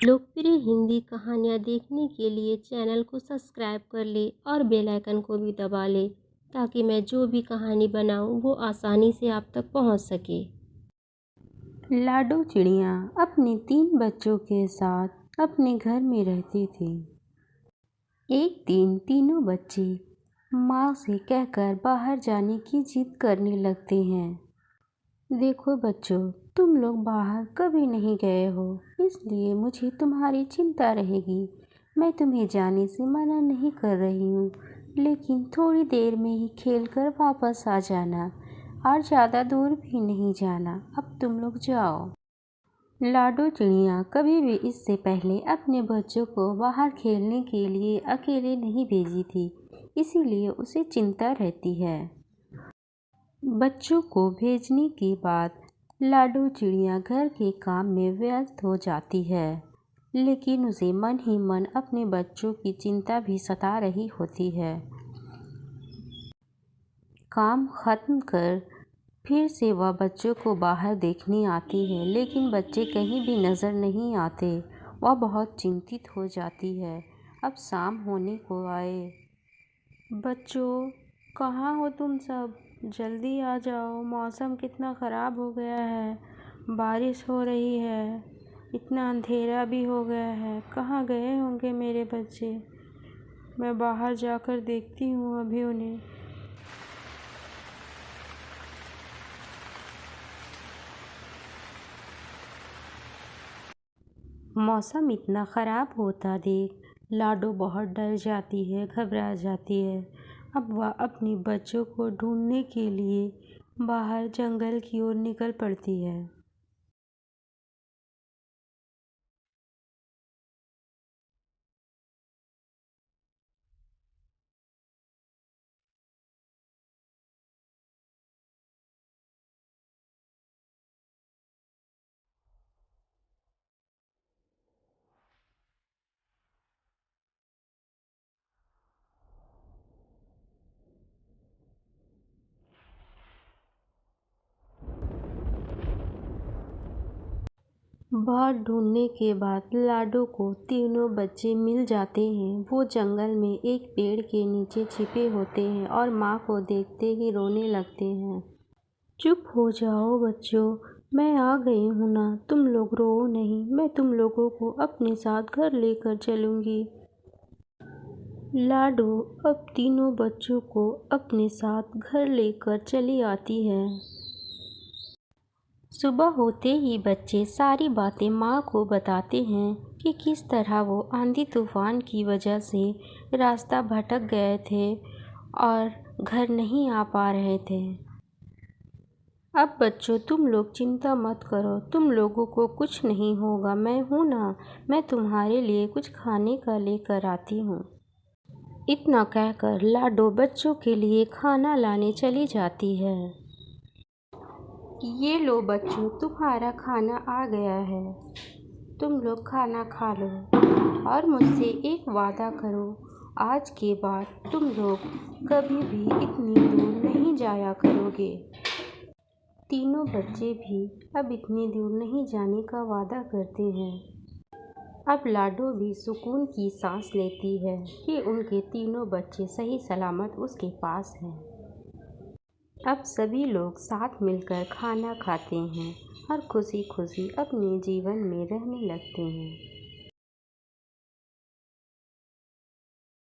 लोकप्रिय हिंदी कहानियाँ देखने के लिए चैनल को सब्सक्राइब कर ले और बेल आइकन को भी दबा ले ताकि मैं जो भी कहानी बनाऊँ वो आसानी से आप तक पहुँच सके। लाडो चिड़िया अपने 3 बच्चों के साथ अपने घर में रहती थी। एक दिन तीनों बच्चे माँ से कहकर बाहर जाने की जिद करने लगते हैं। देखो बच्चों, तुम लोग बाहर कभी नहीं गए हो, इसलिए मुझे तुम्हारी चिंता रहेगी। मैं तुम्हें जाने से मना नहीं कर रही हूँ, लेकिन थोड़ी देर में ही खेलकर वापस आ जाना और ज़्यादा दूर भी नहीं जाना। अब तुम लोग जाओ। लाडो चिड़िया कभी भी इससे पहले अपने बच्चों को बाहर खेलने के लिए अकेले नहीं भेजी थी, इसीलिए उसे चिंता रहती है। बच्चों को भेजने के बाद लाडो चिड़िया घर के काम में व्यस्त हो जाती है, लेकिन उसे मन ही मन अपने बच्चों की चिंता भी सता रही होती है। काम खत्म कर फिर से वह बच्चों को बाहर देखने आती है, लेकिन बच्चे कहीं भी नज़र नहीं आते। वह बहुत चिंतित हो जाती है। अब शाम होने को आए। बच्चों, कहाँ हो तुम सब? जल्दी आ जाओ, मौसम कितना ख़राब हो गया है, बारिश हो रही है, इतना अंधेरा भी हो गया है। कहाँ गए होंगे मेरे बच्चे? मैं बाहर जाकर देखती हूँ अभी उन्हें। मौसम इतना ख़राब होता देख लाडो बहुत डर जाती है, घबरा जाती है। अब वह अपने बच्चों को ढूंढने के लिए बाहर जंगल की ओर निकल पड़ती है। बहुत ढूंढने के बाद लाडो को तीनों बच्चे मिल जाते हैं। वो जंगल में एक पेड़ के नीचे छिपे होते हैं और माँ को देखते ही रोने लगते हैं। चुप हो जाओ बच्चों, मैं आ गई हूँ ना, तुम लोग रो नहीं, मैं तुम लोगों को अपने साथ घर लेकर चलूँगी। लाडो अब तीनों बच्चों को अपने साथ घर लेकर चली आती है। सुबह होते ही बच्चे सारी बातें माँ को बताते हैं कि किस तरह वो आंधी तूफान की वजह से रास्ता भटक गए थे और घर नहीं आ पा रहे थे। अब बच्चों, तुम लोग चिंता मत करो, तुम लोगों को कुछ नहीं होगा, मैं हूँ ना, मैं तुम्हारे लिए कुछ खाने का लेकर आती हूँ। इतना कहकर लाडो बच्चों के लिए खाना लाने चली जाती है। ये लो बच्चों, तुम्हारा खाना आ गया है, तुम लोग खाना खा लो और मुझसे एक वादा करो, आज के बाद तुम लोग कभी भी इतनी दूर नहीं जाया करोगे। तीनों बच्चे भी अब इतनी दूर नहीं जाने का वादा करते हैं। अब लाडो भी सुकून की सांस लेती है कि उनके तीनों बच्चे सही सलामत उसके पास हैं। अब सभी लोग साथ मिलकर खाना खाते हैं और खुशी खुशी अपने जीवन में रहने लगते हैं।